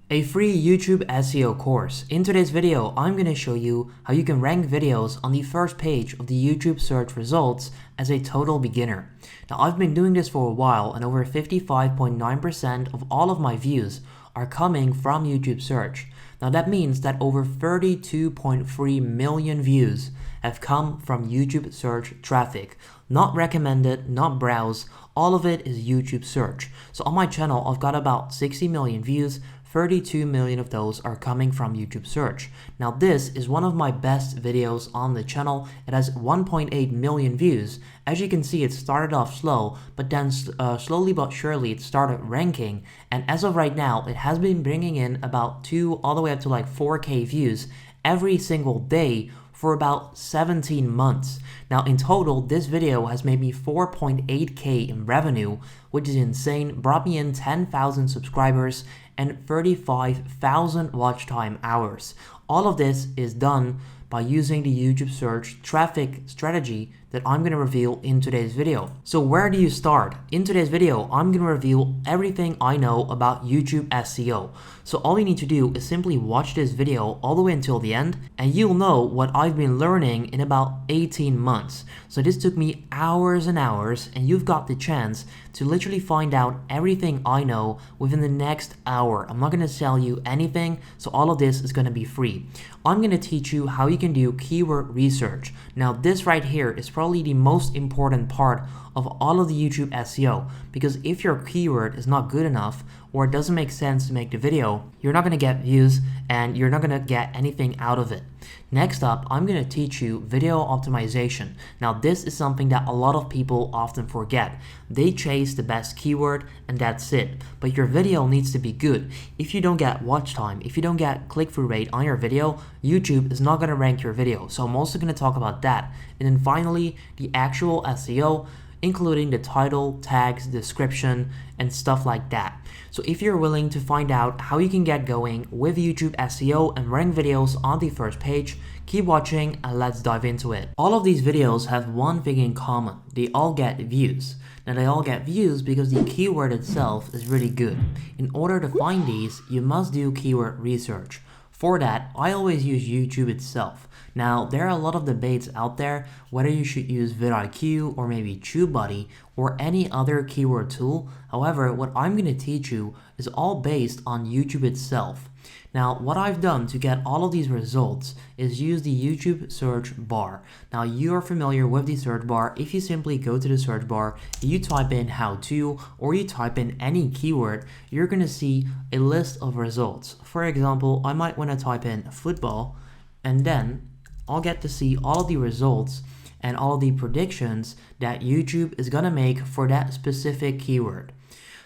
A free YouTube SEO course. In today's video, I'm going to show you how you can rank videos on the first page of the YouTube search results as a total beginner. Now, I've been doing this for a while and over 55.9% of all of my views are coming from YouTube search. Now, that means that over 32.3 million views have come from YouTube search traffic. Not recommended, not browse, all of it is YouTube search. So on my channel, I've got about 60 million views. 32 million of those are coming from YouTube search. Now this is one of my best videos on the channel. It has 1.8 million views. As you can see, it started off slow, but then slowly but surely it started ranking. And as of right now, it has been bringing in about 2 all the way up to like 4K views every single day for about 17 months. Now in total, this video has made me 4.8K in revenue, which is insane, brought me in 10,000 subscribers and 35,000 watch time hours. All of this is done by using the YouTube search traffic strategy that I'm going to reveal in today's video. So where do you start? In today's video, I'm going to reveal everything I know about YouTube SEO. So all you need to do is simply watch this video all the way until the end, and you'll know what I've been learning in about 18 months. So this took me hours and hours, and you've got the chance to literally find out everything I know within the next hour. I'm not going to sell you anything, so all of this is going to be free. I'm going to teach you how you can do keyword research. Now this right here is probably the most important part of all of the YouTube SEO, because if your keyword is not good enough or it doesn't make sense to make the video, you're not going to get views and you're not going to get anything out of it. Next up, I'm going to teach you video optimization. Now this is something that a lot of people often forget. They chase the best keyword and that's it. But your video needs to be good. If you don't get watch time, if you don't get click-through rate on your video, YouTube is not going to rank your video. So I'm also going to talk about that. And then finally, the actual SEO, including the title, tags, description, and stuff like that. So if you're willing to find out how you can get going with YouTube SEO and rank videos on the first page, keep watching and let's dive into it. All of these videos have one thing in common. They all get views. Now they all get views because the keyword itself is really good. In order to find these, you must do keyword research. For that, I always use YouTube itself. Now, there are a lot of debates out there whether you should use vidIQ or maybe TubeBuddy or any other keyword tool. However, what I'm going to teach you is all based on YouTube itself. Now, what I've done to get all of these results is use the YouTube search bar. Now, you are familiar with the search bar. If you simply go to the search bar, you type in how to, or you type in any keyword, you're going to see a list of results. For example, I might want to type in football, and then I'll get to see all of the results and all of the predictions that YouTube is going to make for that specific keyword.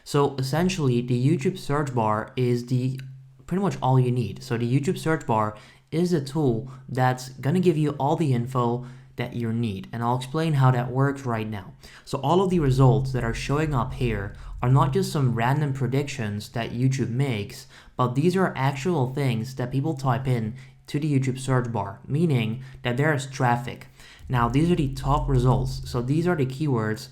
So essentially, the YouTube search bar is pretty much all you need. So the YouTube search bar is a tool that's going to give you all the info that you need, and I'll explain how that works right now. So all of the results that are showing up here are not just some random predictions that YouTube makes, but these are actual things that people type in to the YouTube search bar, meaning that there is traffic. Now these are the top results. So these are the keywords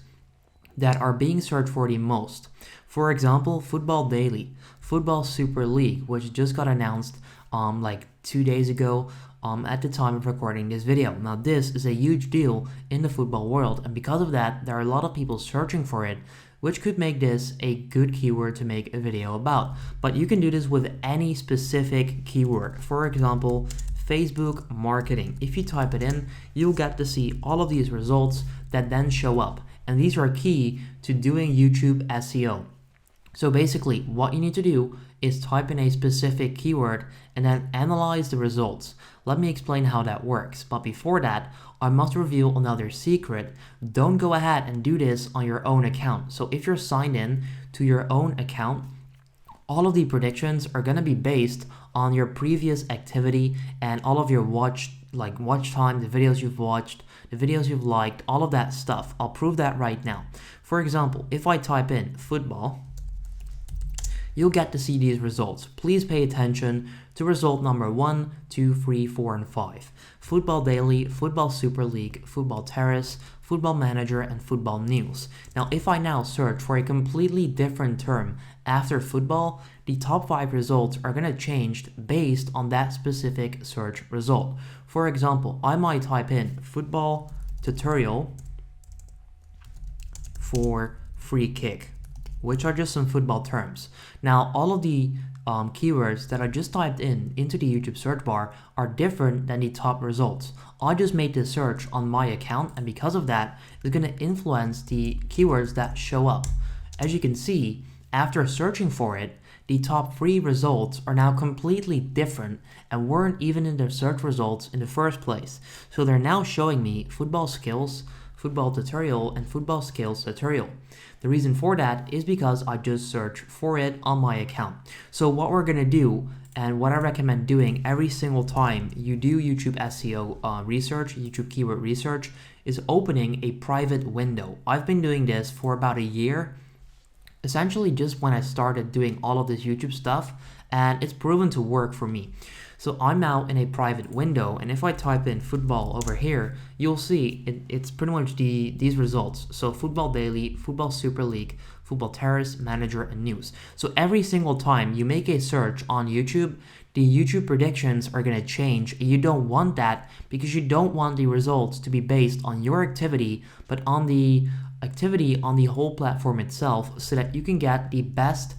that are being searched for the most. For example, football daily, football super league, which just got announced like 2 days ago at the time of recording this video. Now this is a huge deal in the football world, and because of that, there are a lot of people searching for it, which could make this a good keyword to make a video about. But you can do this with any specific keyword. For example, Facebook marketing. If you type it in, you'll get to see all of these results that then show up. And these are key to doing YouTube SEO. So basically, what you need to do is type in a specific keyword and then analyze the results. Let me explain how that works. But before that, I must reveal another secret. Don't go ahead and do this on your own account. So if you're signed in to your own account, all of the predictions are going to be based on your previous activity and all of your watch time, the videos you've watched, the videos you've liked, all of that stuff. I'll prove that right now. For example, if I type in football, you'll get to see these results. Please pay attention to result number 1, 2, 3, 4, and 5. Football Daily, Football Super League, Football Terrace, Football Manager, and Football News. Now, if I now search for a completely different term after football, the top 5 results are going to change based on that specific search result. For example, I might type in Football Tutorial for Free Kick, which are just some football terms. Now, all of the keywords that I just typed into the YouTube search bar are different than the top results. I just made this search on my account, and because of that, it's going to influence the keywords that show up. As you can see, after searching for it, the top 3 results are now completely different and weren't even in the search results in the first place. So they're now showing me football skills, football tutorial, and football skills tutorial. The reason for that is because I just searched for it on my account. So what we're going to do, and what I recommend doing every single time you do YouTube SEO research, YouTube keyword research, is opening a private window. I've been doing this for about a year, essentially just when I started doing all of this YouTube stuff, and it's proven to work for me. So I'm now in a private window, and if I type in football over here, you'll see it's pretty much these results. So Football Daily, Football Super League, Football Terrace, Manager, and News. So every single time you make a search on YouTube, the YouTube predictions are going to change. You don't want that because you don't want the results to be based on your activity, but on the activity on the whole platform itself, so that you can get the best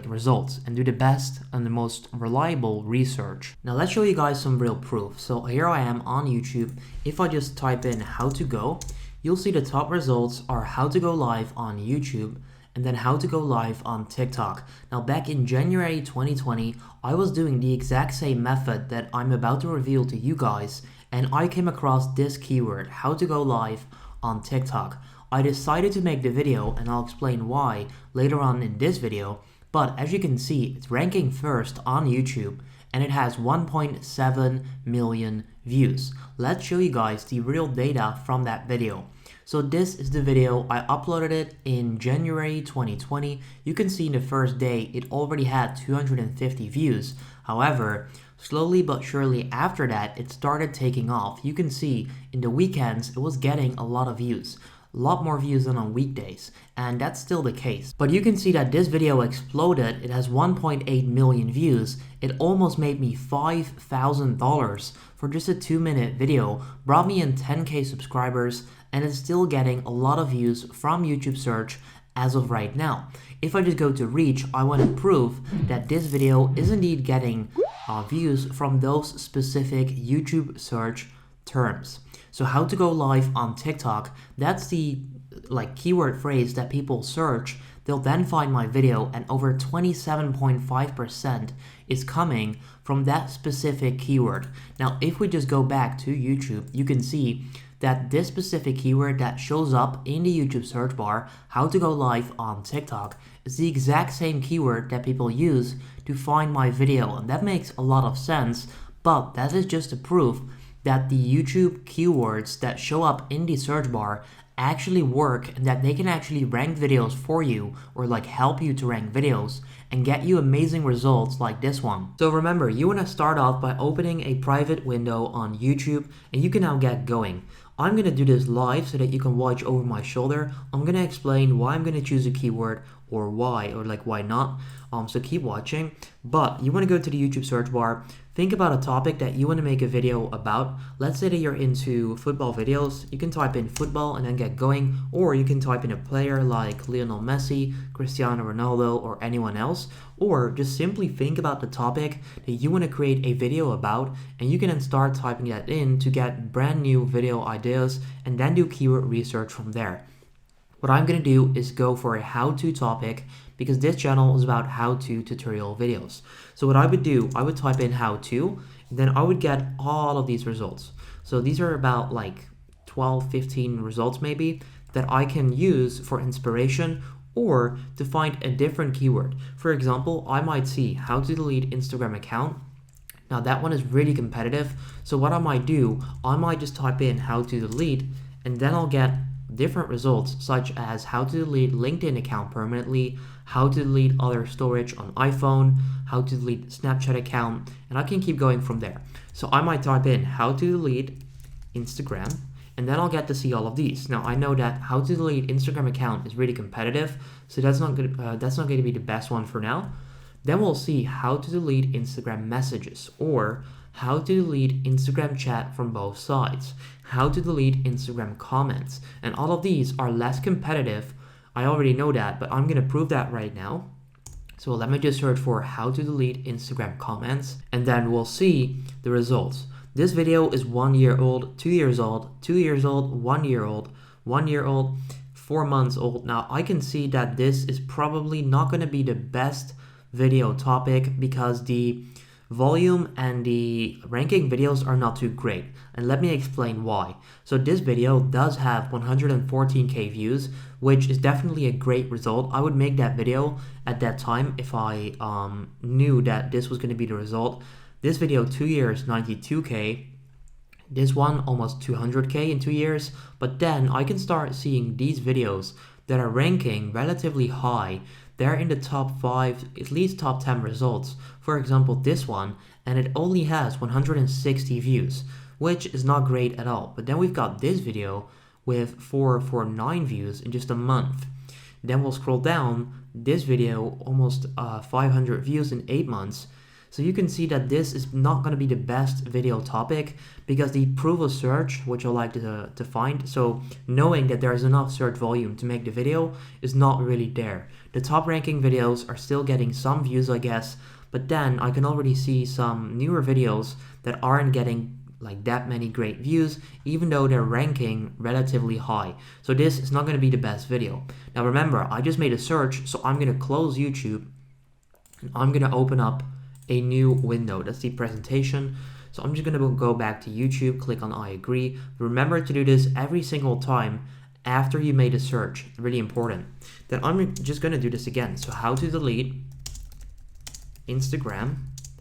results and do the best and the most reliable research. Now let's show you guys some real proof. So here I am on YouTube. If I just type in how to go, you'll see the top results are how to go live on YouTube and then how to go live on TikTok. Now back in January 2020, I was doing the exact same method that I'm about to reveal to you guys, and I came across this keyword, how to go live on TikTok. I decided to make the video, and I'll explain why later on in this video, but as you can see, it's ranking first on YouTube and it has 1.7 million views. Let's show you guys the real data from that video. So this is the video. I uploaded it in January 2020. You can see in the first day it already had 250 views. However, slowly but surely after that, it started taking off. You can see in the weekends it was getting a lot of views. A lot more views than on weekdays, and that's still the case. But you can see that this video exploded. It has 1.8 million views. It almost made me $5,000 for just a 2-minute video, brought me in 10k subscribers, and it's still getting a lot of views from YouTube search as of right now. If I just go to reach, I want to prove that this video is indeed getting views from those specific YouTube search terms. So how to go live on TikTok, that's the keyword phrase that people search. They'll then find my video, and over 27.5% is coming from that specific keyword. Now, if we just go back to YouTube, you can see that this specific keyword that shows up in the YouTube search bar, how to go live on TikTok, is the exact same keyword that people use to find my video. And that makes a lot of sense, but that is just a proof that the YouTube keywords that show up in the search bar actually work, and that they can actually rank videos for you, or help you to rank videos and get you amazing results like this one. So remember, you want to start off by opening a private window on YouTube, and you can now get going. I'm going to do this live so that you can watch over my shoulder. I'm going to explain why I'm going to choose a keyword, or why, or why not. So keep watching. But you want to go to the YouTube search bar, think about a topic that you want to make a video about. Let's say that you're into football videos. You can type in football and then get going, or you can type in a player like Lionel Messi, Cristiano Ronaldo, or anyone else, or just simply think about the topic that you want to create a video about, and you can then start typing that in to get brand new video ideas, and then do keyword research from there. What I'm going to do is go for a how-to topic, because this channel is about how-to tutorial videos. So what I would do, I would type in how-to, then I would get all of these results. So these are about 12, 15 results maybe that I can use for inspiration, or to find a different keyword. For example, I might see how to delete Instagram account. Now that one is really competitive. So what I might do, I might just type in how to delete, and then I'll get different results such as how to delete LinkedIn account permanently, how to delete other storage on iPhone, how to delete Snapchat account, and I can keep going from there. So I might type in how to delete Instagram, and then I'll get to see all of these. Now I know that how to delete Instagram account is really competitive, so that's not going to be the best one for now. Then we'll see how to delete Instagram messages, or how to delete Instagram chat from both sides, how to delete Instagram comments, and all of these are less competitive. I already know that, but I'm going to prove that right now. So let me just search for how to delete Instagram comments, and then we'll see the results. This video is 1 year old, 2 years old, 2 years old, 1 year old, 1 year old, 4 months old. Now I can see that this is probably not going to be the best video topic because the volume and the ranking videos are not too great, and let me explain why. So this video does have 114k views, which is definitely a great result. I would make that video at that time if I knew that this was going to be the result. This video, 2 years, 92k. This one almost 200k in 2 years. But then I can start seeing these videos that are ranking relatively high. They're in the top 5, at least top 10 results. For example, this one, and it only has 160 views, which is not great at all. But then we've got this video with 449 views in just a month. Then we'll scroll down, this video almost 500 views in 8 months. So you can see that this is not going to be the best video topic because the proof of search, which I like to find, so knowing that there is enough search volume to make the video is not really there. The top ranking videos are still getting some views, I guess, but then I can already see some newer videos that aren't getting like that many great views, even though they're ranking relatively high. So this is not going to be the best video. Now remember, I just made a search, so I'm going to close YouTube and I'm going to open up a new window. That's the presentation. So I'm just going to go back to YouTube, click on I agree. Remember to do this every single time after you made a search. Really important. Then I'm just going to do this again. So how to delete Instagram,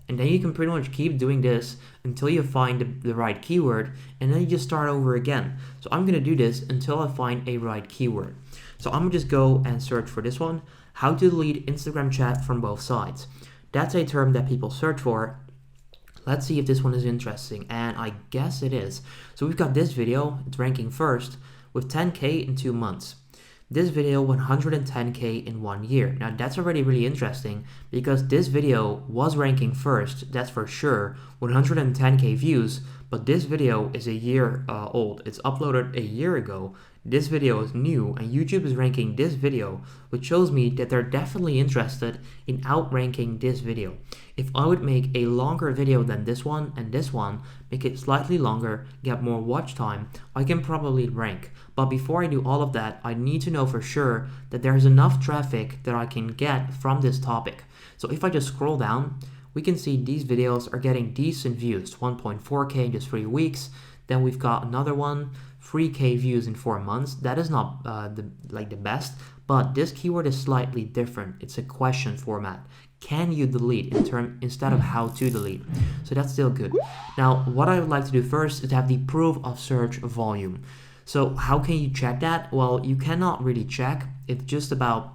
and then you can pretty much keep doing this until you find the right keyword, and then you just start over again. So I'm going to do this until I find a right keyword. So I'm going to just go and search for this one, how to delete Instagram chat from both sides. That's a term that people search for. Let's see if this one is interesting, and I guess it is. So we've got this video, it's ranking first with 10k in 2 months. This video 110k in 1 year. Now that's already really interesting because this video was ranking first, that's for sure, 110k views, but this video is a year old. It's uploaded a year ago. This video is new and YouTube is ranking this video, which shows me that they're definitely interested in outranking this video. If I would make a longer video than this one and this one, make it slightly longer, get more watch time, I can probably rank. But before I do all of that, I need to know for sure that there's enough traffic that I can get from this topic. So if I just scroll down, we can see these videos are getting decent views, 1.4k in just 3 weeks. Then we've got another one, 3k views in 4 months. That is not the best, but this keyword is slightly different. It's a question format. Can you delete instead of how to delete? So that's still good. Now, what I would like to do first is have the proof of search volume. So how can you check that? Well, you cannot really check. It's just about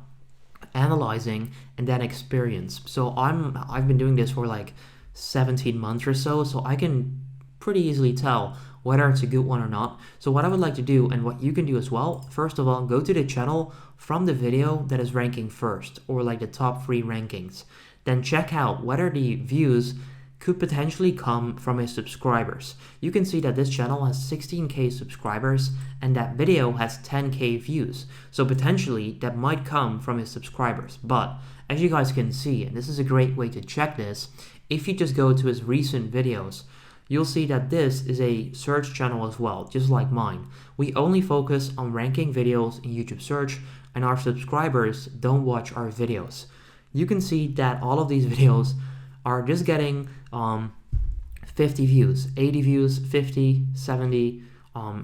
analyzing and then experience. So I've been doing this for like 17 months or so I can pretty easily tell whether it's a good one or not. So what I would like to do, and what you can do as well, first of all, go to the channel from the video that is ranking first, or like the top 3 rankings. Then check out whether the views could potentially come from his subscribers. You can see that this channel has 16k subscribers and that video has 10k views. So potentially that might come from his subscribers. But as you guys can see, and this is a great way to check this, if you just go to his recent videos, you'll see that this is a search channel as well, just like mine. We only focus on ranking videos in YouTube search, and our subscribers don't watch our videos. You can see that all of these videos are just getting 50 views, 80 views, 50, 70,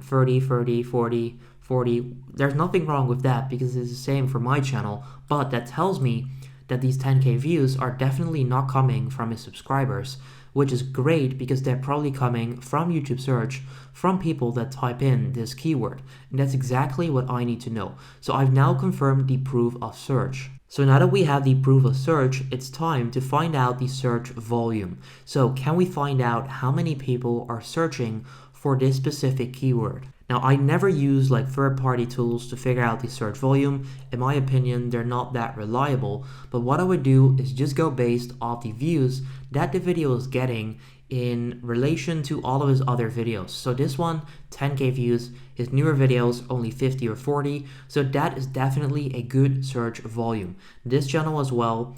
30, 40, 40. There's nothing wrong with that because it's the same for my channel, but that tells me that these 10K views are definitely not coming from his subscribers, which is great because they're probably coming from YouTube search from people that type in this keyword. And that's exactly what I need to know. So I've now confirmed the proof of search. So now that we have the proof of search, it's time to find out the search volume. So can we find out how many people are searching for this specific keyword? Now, I never use like third-party tools to figure out the search volume. In my opinion, they're not that reliable. But what I would do is just go based off the views that the video is getting in relation to all of his other videos. So this one, 10K views, his newer videos only 50 or 40. So that is definitely a good search volume. This channel as well,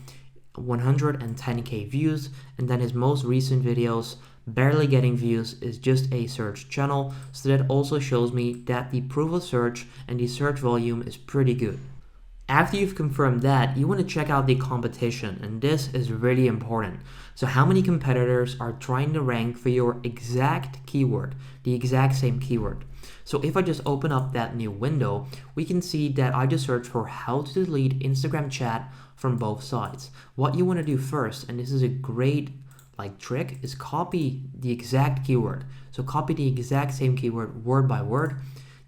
110K views, and then his most recent videos barely getting views is just a search channel. So that also shows me that the proof of search and the search volume is pretty good. After you've confirmed that, you want to check out the competition, and this is really important. So how many competitors are trying to rank for your exact keyword, the exact same keyword? So if I just open up that new window, we can see that I just searched for how to delete Instagram chat from both sides. What you want to do first, and this is a great trick, is copy the exact keyword. So copy the exact same keyword word by word,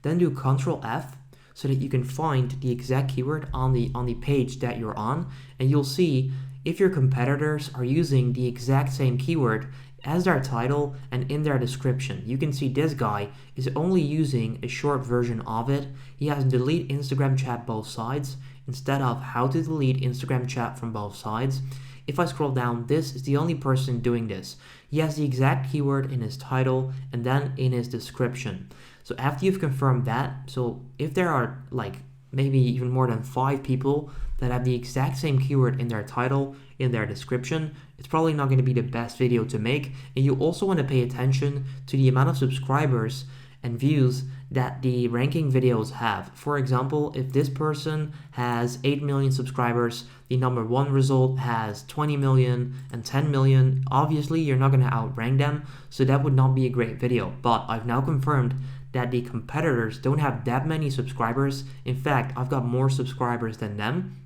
then do Ctrl F so that you can find the exact keyword on the page that you're on, and you'll see if your competitors are using the exact same keyword as their title and in their description. You can see this guy is only using a short version of it. He has delete Instagram chat both sides instead of how to delete Instagram chat from both sides. If I scroll down, this is the only person doing this. He has the exact keyword in his title and then in his description. So after you've confirmed that, so if there are maybe even more than 5 people that have the exact same keyword in their title, in their description, it's probably not going to be the best video to make. And you also want to pay attention to the amount of subscribers and views that the ranking videos have. For example, if this person has 8 million subscribers, the number 1 result has 20 million and 10 million, obviously you're not going to outrank them, so that would not be a great video. But I've now confirmed that the competitors don't have that many subscribers. In fact, I've got more subscribers than them.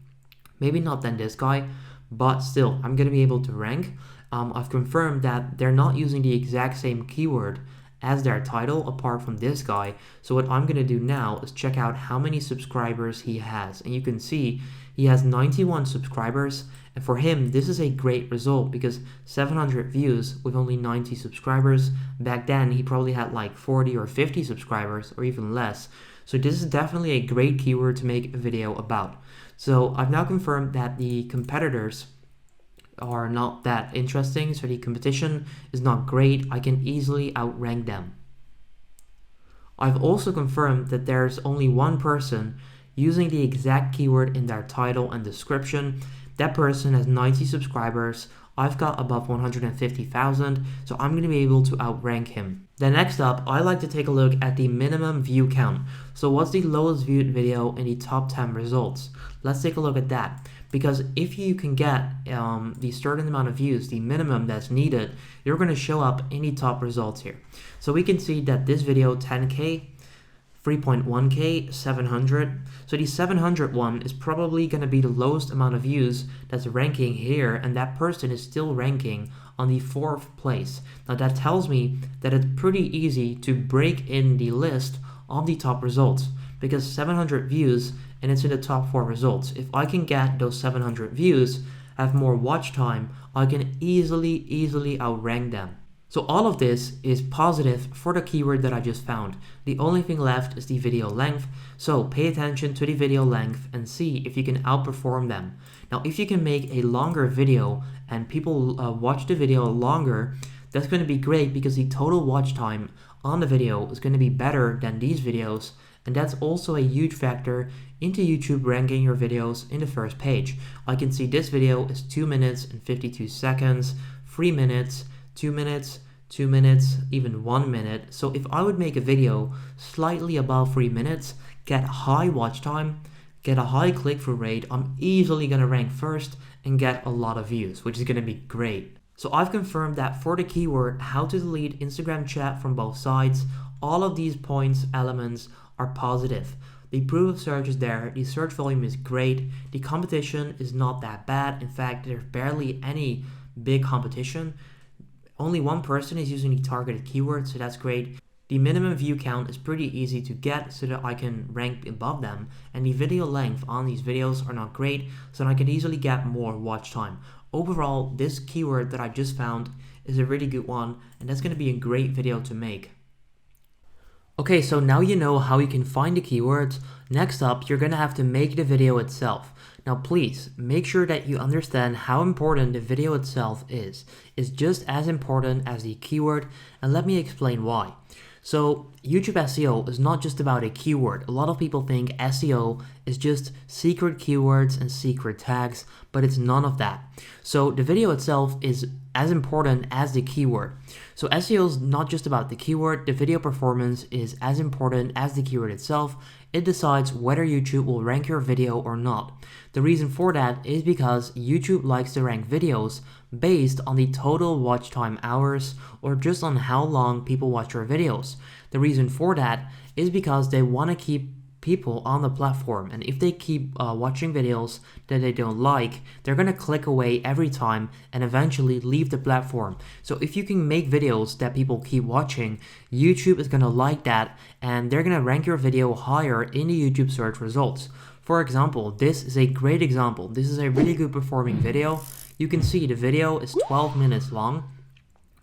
Maybe not than this guy, but still, I'm going to be able to rank. I've confirmed that they're not using the exact same keyword as their title apart from this guy. So what I'm going to do now is check out how many subscribers he has. And you can see he has 91 subscribers. And for him, this is a great result because 700 views with only 90 subscribers. Back then, he probably had 40 or 50 subscribers or even less. So this is definitely a great keyword to make a video about. So I've now confirmed that the competitors are not that interesting, so the competition is not great. I can easily outrank them. I've also confirmed that there's only one person using the exact keyword in their title and description. That person has 90 subscribers. I've got above 150,000, so I'm going to be able to outrank him. Then next up, I like to take a look at the minimum view count. So what's the lowest viewed video in the top 10 results? Let's take a look at that. Because if you can get the certain amount of views, the minimum that's needed, you're going to show up in the top results here. So we can see that this video, 10K, 3.1K, 700. So the 700 one is probably going to be the lowest amount of views that's ranking here, and that person is still ranking on the 4th place. Now that tells me that it's pretty easy to break in the list of the top results because 700 views and it's in the top 4 results. If I can get those 700 views, have more watch time, I can easily outrank them. So all of this is positive for the keyword that I just found. The only thing left is the video length. So pay attention to the video length and see if you can outperform them. Now, if you can make a longer video and people watch the video longer, that's going to be great because the total watch time on the video is going to be better than these videos. And that's also a huge factor into YouTube ranking your videos in the first page. I can see this video is 2 minutes and 52 seconds, 3 minutes, 2 minutes, 2 minutes, even 1 minute. So if I would make a video slightly above 3 minutes, get high watch time, get a high click-through rate, I'm easily going to rank first and get a lot of views, which is going to be great. So I've confirmed that for the keyword, how to delete Instagram chat from both sides, all of these points, elements are positive. The proof of search is there, the search volume is great, the competition is not that bad. In fact, there's barely any big competition. Only one person is using the targeted keywords, so that's great. The minimum view count is pretty easy to get so that I can rank above them, and the video length on these videos are not great, so I can easily get more watch time. Overall, this keyword that I just found is a really good one, and that's going to be a great video to make. Okay, so now you know how you can find the keywords. Next up, you're going to have to make the video itself. Now please, make sure that you understand how important the video itself is. It's just as important as the keyword, and let me explain why. So YouTube SEO is not just about a keyword. A lot of people think SEO is just secret keywords and secret tags, but it's none of that. So the video itself is as important as the keyword. So SEO is not just about the keyword. The video performance is as important as the keyword itself. It decides whether YouTube will rank your video or not. The reason for that is because YouTube likes to rank videos based on the total watch time hours or just on how long people watch your videos. The reason for that is because they want to keep people on the platform, and if they keep watching videos that they don't like, they're gonna click away every time and eventually leave the platform. So if you can make videos that people keep watching, YouTube is gonna like that, and they're gonna rank your video higher in the YouTube search results. For example, this is a great example. This is a really good performing video. You can see the video is 12 minutes long.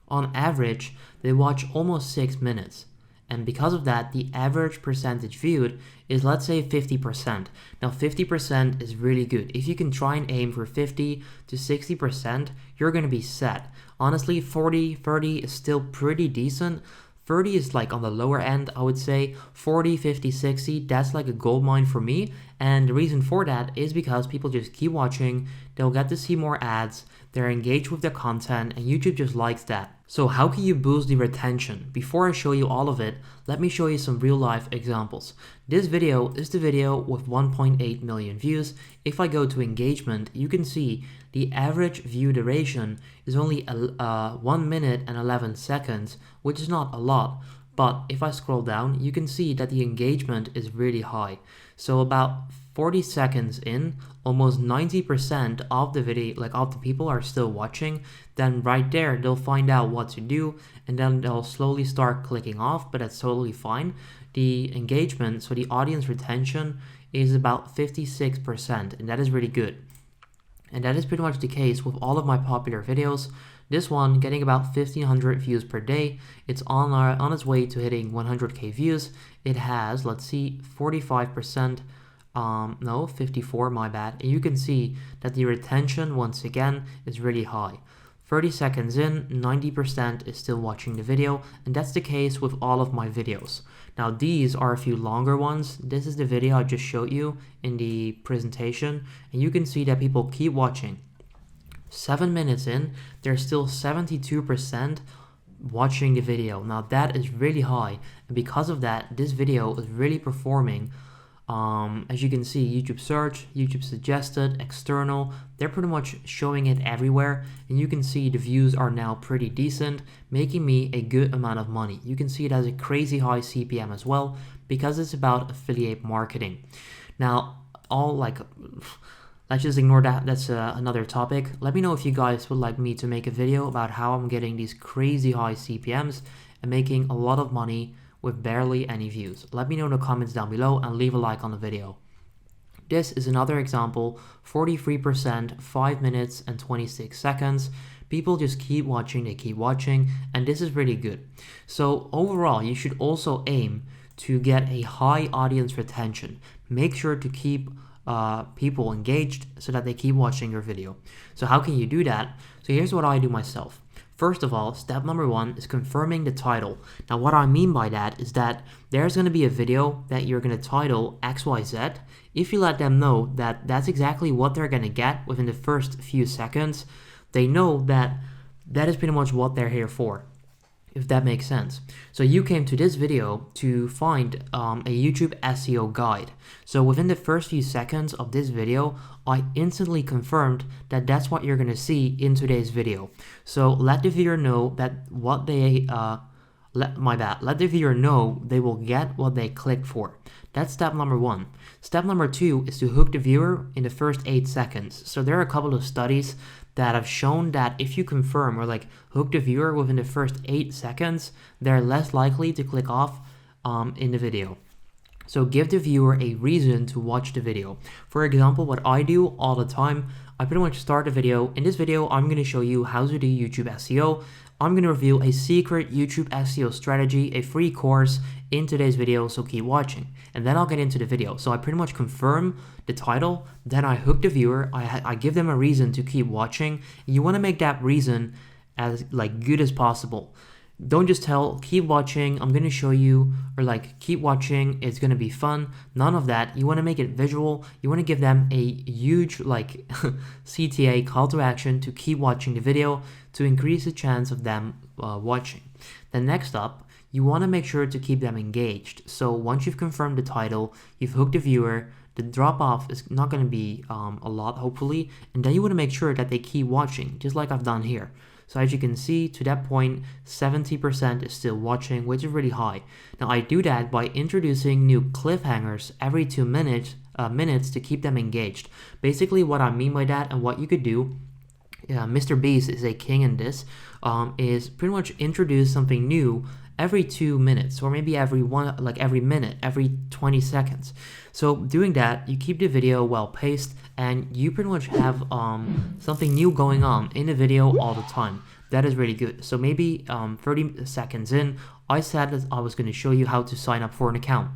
On average, they watch almost 6 minutes. And because of that, the average percentage viewed is, let's say, 50%. Now 50% is really good. If you can try and aim for 50 to 60%, you're going to be set. Honestly, 40, 30 is still pretty decent. 30 is like on the lower end, I would say. 40, 50, 60, that's like a gold mine for me. And the reason for that is because people just keep watching, they'll get to see more ads, they're engaged with the content, and YouTube just likes that. So how can you boost the retention? Before I show you all of it, let me show you some real life examples. This video is the video with 1.8 million views. If I go to engagement, you can see the average view duration is only 1 minute and 11 seconds, which is not a lot. But if I scroll down, you can see that the engagement is really high. So about 40 seconds in, almost 90% of the video, like of the people are still watching. Then right there, they'll find out what to do, and then they'll slowly start clicking off, but that's totally fine. The engagement, so the audience retention, is about 56%, and that is really good. And that is pretty much the case with all of my popular videos. This one getting about 1,500 views per day. It's on its way to hitting 100k views. It has, let's see, 45%. No, 54, my bad. And you can see that the retention, once again, is really high. 30 seconds in, 90% is still watching the video, and that's the case with all of my videos. Now these are a few longer ones. This is the video I just showed you in the presentation, and you can see that people keep watching. 7 minutes in, there's still 72% watching the video. Now that is really high, and because of that, this video is really performing. As you can see, YouTube search, YouTube suggested, external, they're pretty much showing it everywhere, and you can see the views are now pretty decent, making me a good amount of money. You can see it has a crazy high CPM as well, because it's about affiliate marketing. Now, let's just ignore that, that's another topic. Let me know if you guys would like me to make a video about how I'm getting these crazy high CPMs and making a lot of money with barely any views. Let me know in the comments down below and leave a like on the video. This is another example, 43%, 5 minutes and 26 seconds. People just keep watching, they keep watching, and this is really good. So overall, you should also aim to get a high audience retention. Make sure to keep people engaged so that they keep watching your video. So how can you do that? So here's what I do myself. First of all, step number 1 is confirming the title. Now what I mean by that is that there's going to be a video that you're going to title XYZ. If you let them know that that's exactly what they're going to get within the first few seconds, they know that that is pretty much what they're here for, if that makes sense. So you came to this video to find a YouTube SEO guide. So within the first few seconds of this video, I instantly confirmed that that's what you're going to see in today's video. So let the viewer know that what they let the viewer know they will get what they clicked for. That's step number 1. Step number 2 is to hook the viewer in the first 8 seconds. So there are a couple of studies that have shown that if you confirm or like hook the viewer within the first 8 seconds, they're less likely to click off in the video. So give the viewer a reason to watch the video. For example, what I do all the time, I pretty much start a video. In this video, I'm going to show you how to do YouTube SEO. I'm going to reveal a secret YouTube SEO strategy, a free course in today's video, so keep watching. And then I'll get into the video. So I pretty much confirm the title, then I hook the viewer, I give them a reason to keep watching. You want to make that reason as like good as possible. Don't just tell, keep watching, I'm going to show you, or like, keep watching, it's going to be fun. None of that. You want to make it visual. You want to give them a huge like CTA, call to action, to keep watching the video to increase the chance of them watching. Then next up, you want to make sure to keep them engaged. So once you've confirmed the title, you've hooked the viewer, the drop off is not going to be a lot, hopefully. And then you want to make sure that they keep watching, just like I've done here. So as you can see, to that point, 70% is still watching, which is really high. Now I do that by introducing new cliffhangers every 2 minutes to keep them engaged. Basically what I mean by that, and what you could do, Mr. Beast is a king in this, is pretty much introduce something new every 2 minutes, or maybe every minute, every 20 seconds. So doing that, you keep the video well paced, and you pretty much have something new going on in the video all the time. That is really good. So maybe 30 seconds in, I said that I was going to show you how to sign up for an account,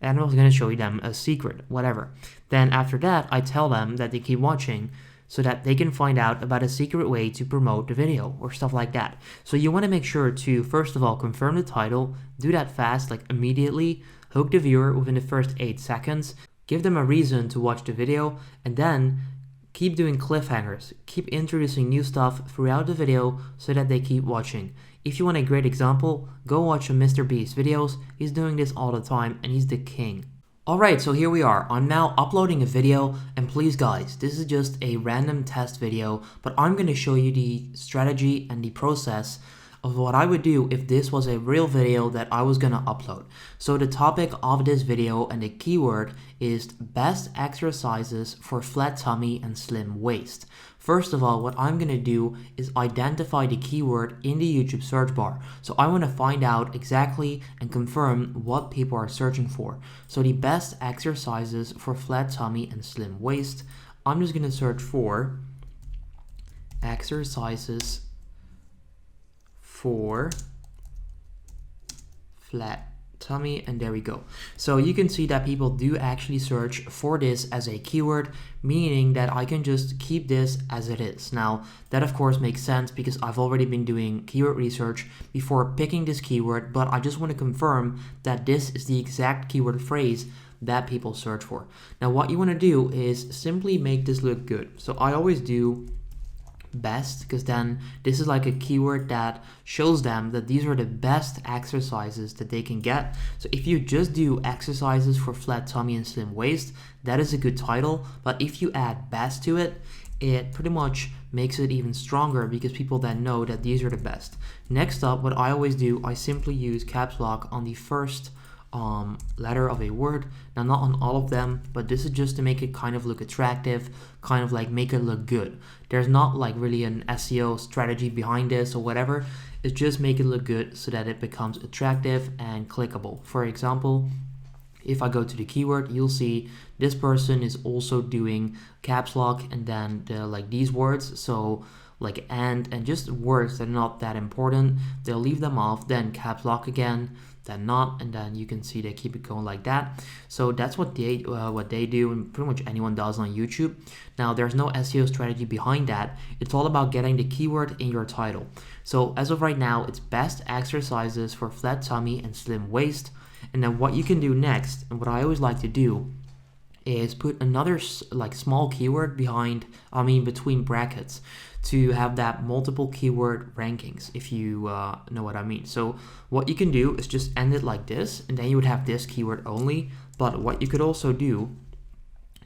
and I was going to show you them a secret, whatever. Then after that, I tell them that they keep watching, so that they can find out about a secret way to promote the video or stuff like that. So you want to make sure to, first of all, confirm the title, do that fast, like immediately, hook the viewer within the first 8 seconds, give them a reason to watch the video, and then keep doing cliffhangers, keep introducing new stuff throughout the video so that they keep watching. If you want a great example, go watch some Mr. Beast videos. He's doing this all the time and he's the king. Alright, so here we are. I'm now uploading a video, and please guys, this is just a random test video, but I'm going to show you the strategy and the process of what I would do if this was a real video that I was going to upload. So the topic of this video and the keyword is best exercises for flat tummy and slim waist. First of all, what I'm going to do is identify the keyword in the YouTube search bar. So I want to find out exactly and confirm what people are searching for. So the best exercises for flat tummy and slim waist, I'm just going to search for exercises for flat tummy, and there we go. So you can see that people do actually search for this as a keyword, meaning that I can just keep this as it is. Now that of course makes sense because I've already been doing keyword research before picking this keyword, but I just want to confirm that this is the exact keyword phrase that people search for. Now what you want to do is simply make this look good. So I always do best, because then this is like a keyword that shows them that these are the best exercises that they can get. So if you just do exercises for flat tummy and slim waist, that is a good title, but if you add best to it, it pretty much makes it even stronger because people then know that these are the best. Next up, what I always do, I simply use caps lock on the first letter of a word. Now not on all of them, but this is just to make it kind of look attractive, kind of like make it look good. There's not like really an SEO strategy behind this or whatever. It's just make it look good so that it becomes attractive and clickable. For example, if I go to the keyword, you'll see this person is also doing caps lock and then like these words. So like and just words that are not that important, they'll leave them off, then caps lock again, then not, and then you can see they keep it going like that. So that's what they do, and pretty much anyone does on YouTube. Now there's no SEO strategy behind that. It's all about getting the keyword in your title. So as of right now, it's best exercises for flat tummy and slim waist. And then what you can do next, and what I always like to do, is put another like small keyword between brackets to have that multiple keyword rankings, if you know what I mean. So what you can do is just end it like this, and then you would have this keyword only. But what you could also do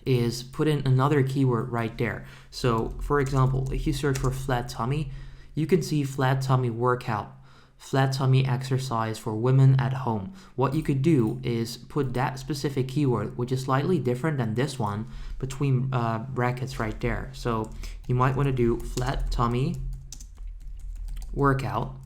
is put in another keyword right there. So for example, if you search for flat tummy, you can see flat tummy workout, flat tummy exercise for women at home. What you could do is put that specific keyword, which is slightly different than this one, between brackets right there. So you might want to do flat tummy workout,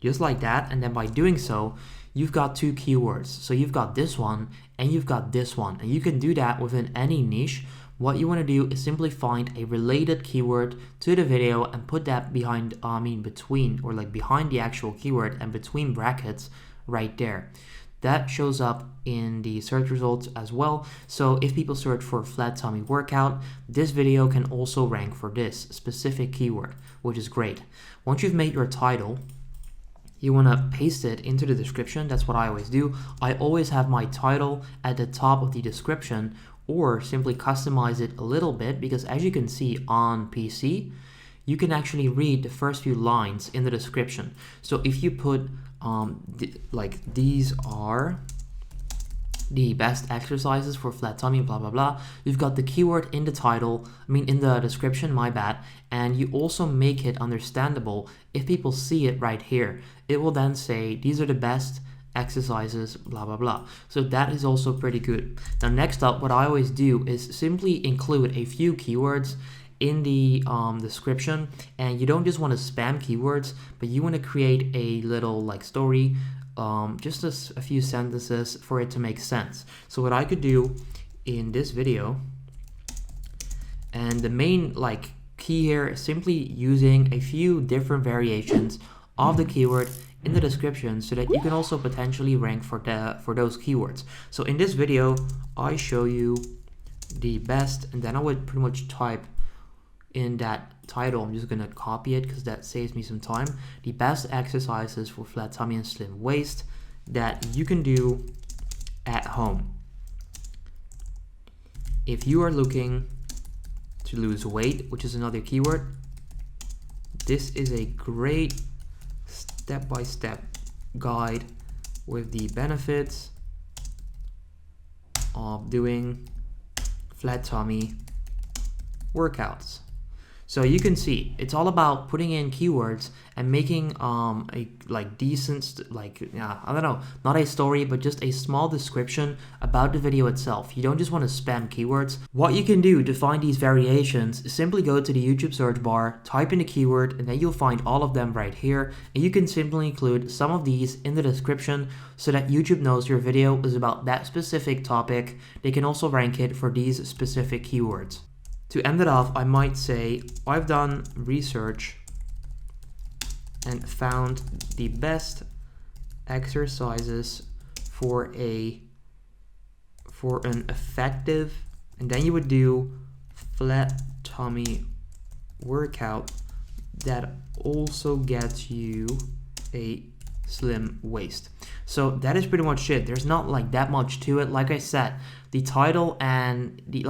just like that. And then by doing so, you've got two keywords. So you've got this one and you've got this one, and you can do that within any niche. What you want to do is simply find a related keyword to the video and put that behind, between, or like behind the actual keyword and between brackets right there. That shows up in the search results as well. So if people search for flat tummy workout, this video can also rank for this specific keyword, which is great. Once you've made your title, you want to paste it into the description. That's what I always do. I always have my title at the top of the description, or simply customize it a little bit, because as you can see on PC, you can actually read the first few lines in the description. So if you put like these are the best exercises for flat tummy, blah blah blah, you've got the keyword in the title, in the description, my bad, and you also make it understandable. If people see it right here, it will then say these are the best exercises, blah blah blah. So that is also pretty good. Now next up, what I always do is simply include a few keywords in the description, and you don't just want to spam keywords, but you want to create a little like story, just a few sentences for it to make sense. So what I could do in this video, and the main like key here is simply using a few different variations of the keyword in the description, so that you can also potentially rank for those keywords. So in this video, I show you the best, and then I would pretty much type in that title, I'm just gonna copy it because that saves me some time, the best exercises for flat tummy and slim waist that you can do at home. If you are looking to lose weight, which is another keyword, this is a great step-by-step guide with the benefits of doing flat tummy workouts. So you can see it's all about putting in keywords and making a like decent, I don't know, not a story, but just a small description about the video itself. You don't just want to spam keywords. What you can do to find these variations is simply go to the YouTube search bar, type in the keyword, and then you'll find all of them right here. And you can simply include some of these in the description so that YouTube knows your video is about that specific topic. They can also rank it for these specific keywords. To end it off, I might say, I've done research and found the best exercises for an effective, and then you would do flat tummy workout that also gets you a slim waist. So that is pretty much it. There's not like that much to it. Like I said, the title and the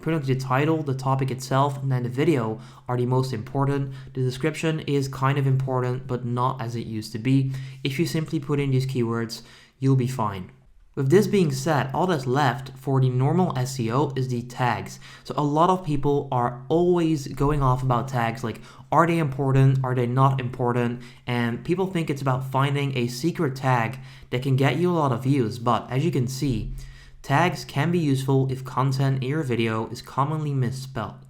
pretty much the title, the topic itself, and then the video are the most important. The description is kind of important, but not as it used to be. If you simply put in these keywords, you'll be fine. With this being said, all that's left for the normal SEO is the tags. So a lot of people are always going off about tags, like, are they important? Are they not important? And people think it's about finding a secret tag that can get you a lot of views. But as you can see, tags can be useful if content in your video is commonly misspelled.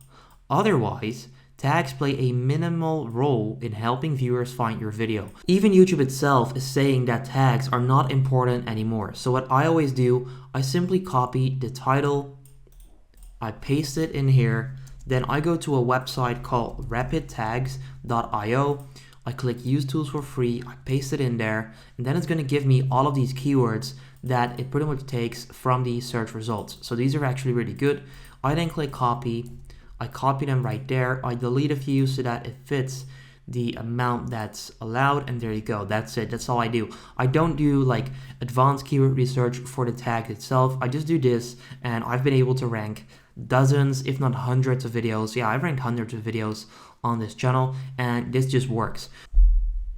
Otherwise, tags play a minimal role in helping viewers find your video. Even YouTube itself is saying that tags are not important anymore. So what I always do, I simply copy the title, I paste it in here, then I go to a website called rapidtags.io. I click use tools for free, I paste it in there, and then it's going to give me all of these keywords that it pretty much takes from the search results. So these are actually really good. I then click copy. I copy them right there. I delete a few so that it fits the amount that's allowed, and there you go. That's it. That's all I do. I don't do like advanced keyword research for the tag itself. I just do this, and I've been able to rank dozens, if not hundreds of videos. Yeah, I've ranked hundreds of videos on this channel, and this just works.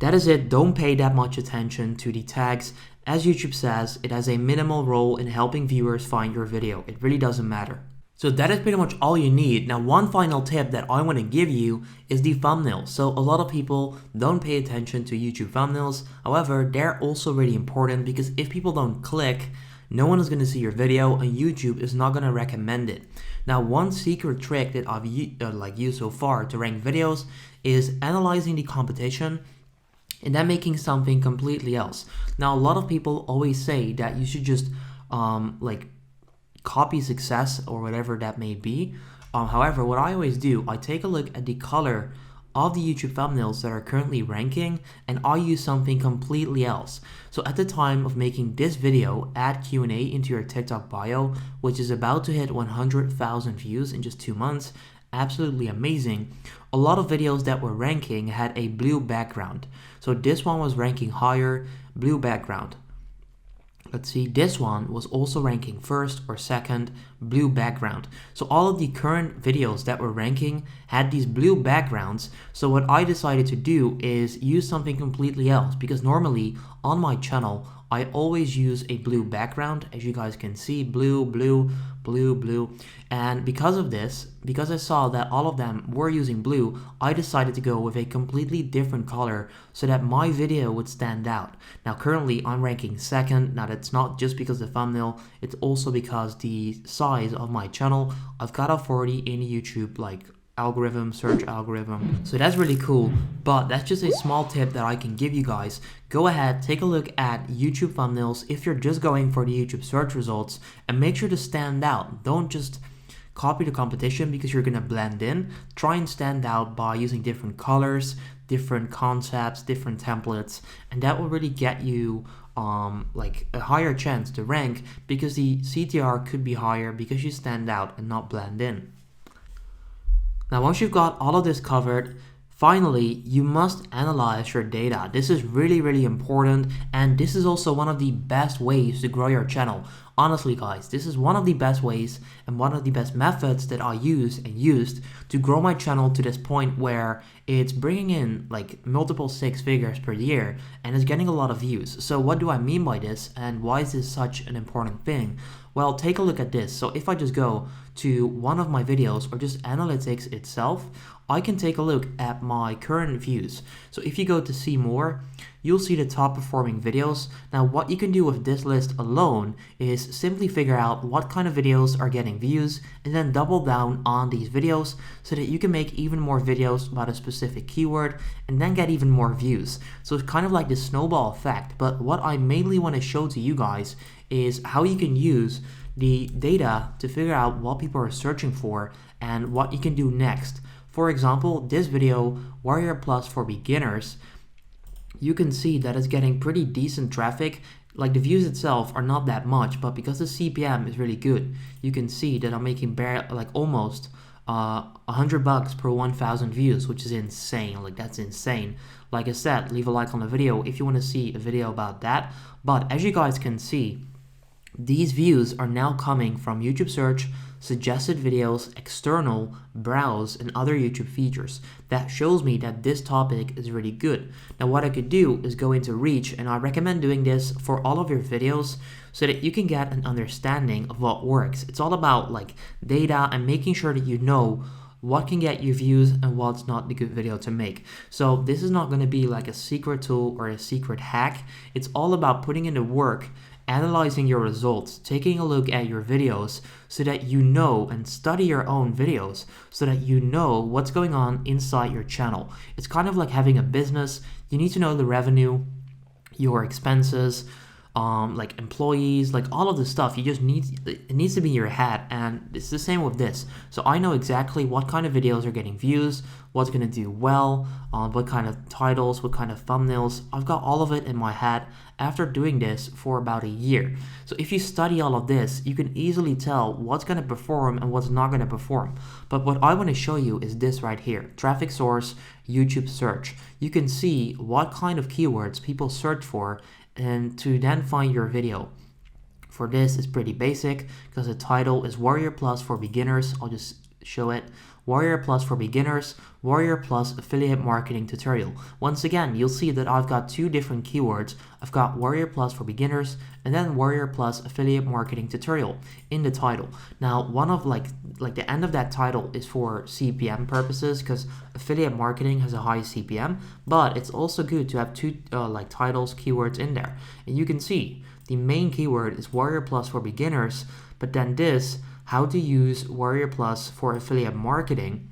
That is it. Don't pay that much attention to the tags. As YouTube says, it has a minimal role in helping viewers find your video. It really doesn't matter. So that is pretty much all you need. Now, one final tip that I want to give you is the thumbnail. So a lot of people don't pay attention to YouTube thumbnails. However, they're also really important because if people don't click, no one is going to see your video and YouTube is not going to recommend it. Now, one secret trick that I've used so far to rank videos is analyzing the competition and then making something completely else. Now, a lot of people always say that you should just copy success or whatever that may be. However, what I always do, I take a look at the color of the YouTube thumbnails that are currently ranking and I use something completely else. So at the time of making this video, add Q&A into your TikTok bio, which is about to hit 100,000 views in just 2 months. Absolutely amazing. A lot of videos that were ranking had a blue background. So this one was ranking higher, blue background. Let's see, this one was also ranking first or second, blue background. So all of the current videos that were ranking had these blue backgrounds. So what I decided to do is use something completely else, because normally on my channel, I always use a blue background. As you guys can see, blue, blue, blue, blue. And because of this, because I saw that all of them were using blue, I decided to go with a completely different color so that my video would stand out. Now currently I'm ranking second. Now that's not just because of the thumbnail, it's also because the size of my channel, I've got authority in YouTube algorithm, search algorithm. So that's really cool, but that's just a small tip that I can give you guys. Go ahead, take a look at YouTube thumbnails if you're just going for the YouTube search results and make sure to stand out. Don't just copy the competition because you're gonna blend in. Try and stand out by using different colors, different concepts, different templates, and that will really get you a higher chance to rank because the CTR could be higher because you stand out and not blend in. Now, once you've got all of this covered, finally, you must analyze your data. This is really, really important, and this is also one of the best ways to grow your channel. Honestly, guys, this is one of the best ways and one of the best methods that I use and used to grow my channel to this point where it's bringing in multiple 6 figures per year and it's getting a lot of views. So what do I mean by this, and why is this such an important thing? Well, take a look at this. So if I just go to one of my videos or just analytics itself, I can take a look at my current views. So if you go to see more, you'll see the top performing videos. Now what you can do with this list alone is simply figure out what kind of videos are getting views and then double down on these videos so that you can make even more videos about a specific keyword and then get even more views. So it's kind of like this snowball effect, but what I mainly want to show to you guys is how you can use the data to figure out what people are searching for and what you can do next. For example, this video, Warrior Plus for Beginners, you can see that it's getting pretty decent traffic. Like the views itself are not that much, but because the CPM is really good, you can see that I'm making almost $100 per 1,000 views, which is insane. That's insane. Like I said, leave a like on the video if you want to see a video about that. But as you guys can see, these views are now coming from YouTube search, suggested videos, external, browse, and other YouTube features. That shows me that this topic is really good. Now what I could do is go into reach, and I recommend doing this for all of your videos so that you can get an understanding of what works. It's all about data and making sure that you know what can get you views and what's not the good video to make. So this is not going to be like a secret tool or a secret hack. It's all about putting in the work, analyzing your results, taking a look at your videos so that you know, and study your own videos so that you know what's going on inside your channel. It's kind of like having a business. You need to know the revenue, your expenses, employees, all of this stuff. You just it needs to be in your head, and it's the same with this. So I know exactly what kind of videos are getting views, what's going to do well, what kind of titles, what kind of thumbnails. I've got all of it in my head after doing this for about a year. So if you study all of this, you can easily tell what's going to perform and what's not going to perform. But what I want to show you is this right here, traffic source, YouTube search. You can see what kind of keywords people search for and to then find your video. For this, it's pretty basic because the title is Warrior Plus for Beginners. I'll just show it. Warrior Plus for beginners, Warrior Plus affiliate marketing tutorial. Once again, you'll see that I've got two different keywords. I've got Warrior Plus for beginners and then Warrior Plus affiliate marketing tutorial in the title. Now, one of like the end of that title is for CPM purposes because affiliate marketing has a high CPM, but it's also good to have two like titles, keywords in there. And you can see the main keyword is Warrior Plus for beginners, but then this, how to use Warrior Plus for affiliate marketing,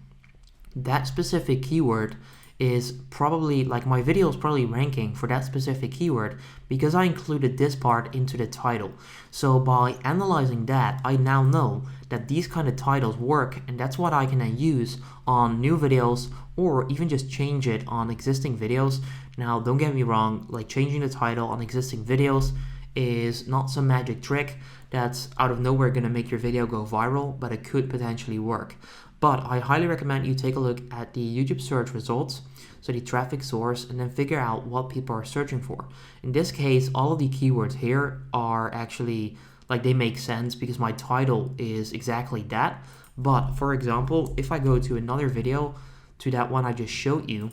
that specific keyword is probably, like my video is probably ranking for that specific keyword because I included this part into the title. So by analyzing that, I now know that these kind of titles work, and that's what I can then use on new videos or even just change it on existing videos. Now, don't get me wrong, like changing the title on existing videos is not some magic trick that's out of nowhere going to make your video go viral, but it could potentially work. But I highly recommend you take a look at the YouTube search results, so the traffic source, and then figure out what people are searching for. In this case, all of the keywords here are actually, like, they make sense because my title is exactly that. But for example, if I go to another video, to that one I just showed you,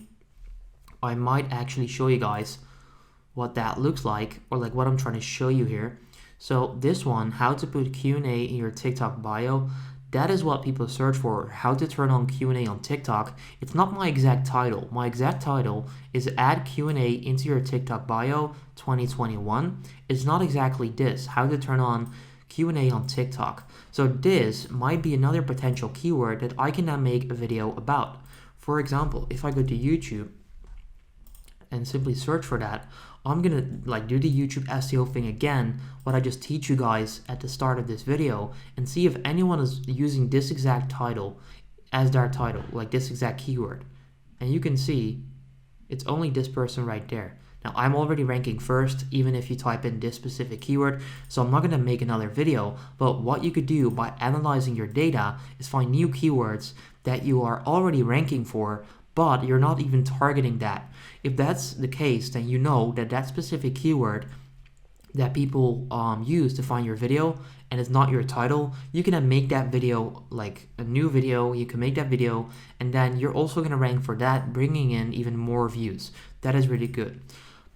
I might actually show you guys what that looks like, or like what I'm trying to show you here. So this one, how to put Q&A in your TikTok bio, that is what people search for, how to turn on Q&A on TikTok. It's not my exact title. My exact title is add Q&A into your TikTok bio 2021. It's not exactly this, how to turn on Q&A on TikTok. So this might be another potential keyword that I can now make a video about. For example, if I go to YouTube and simply search for that, I'm gonna like do the YouTube SEO thing again, what I just teach you guys at the start of this video, and see if anyone is using this exact title as their title, like this exact keyword. And you can see it's only this person right there. Now, I'm already ranking first, even if you type in this specific keyword, so I'm not gonna make another video, but what you could do by analyzing your data is find new keywords that you are already ranking for, but you're not even targeting that. If that's the case, then you know that that specific keyword that people use to find your video and it's not your title, you can then make that video like a new video. You can make that video, and then you're also going to rank for that, bringing in even more views. That is really good.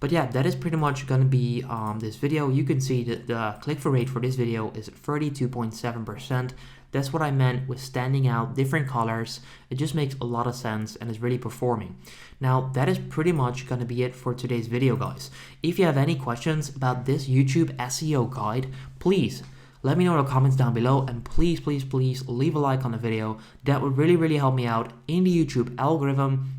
But yeah, that is pretty much going to be this video. You can see that the click-through rate for this video is 32.7%. That's what I meant with standing out, different colors. It just makes a lot of sense and is really performing. Now, that is pretty much going to be it for today's video, guys. If you have any questions about this YouTube SEO guide, please let me know in the comments down below, and please leave a like on the video. That would really help me out in the YouTube algorithm.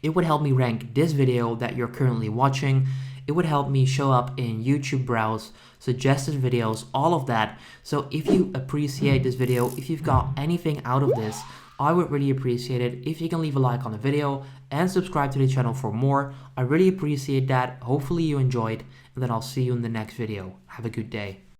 It would help me rank this video that you're currently watching. It would help me show up in YouTube browse, suggested videos, all of that. So if you appreciate this video, if you've got anything out of this, I would really appreciate it if you can leave a like on the video and subscribe to the channel for more. I really appreciate that. Hopefully you enjoyed, and then I'll see you in the next video. Have a good day.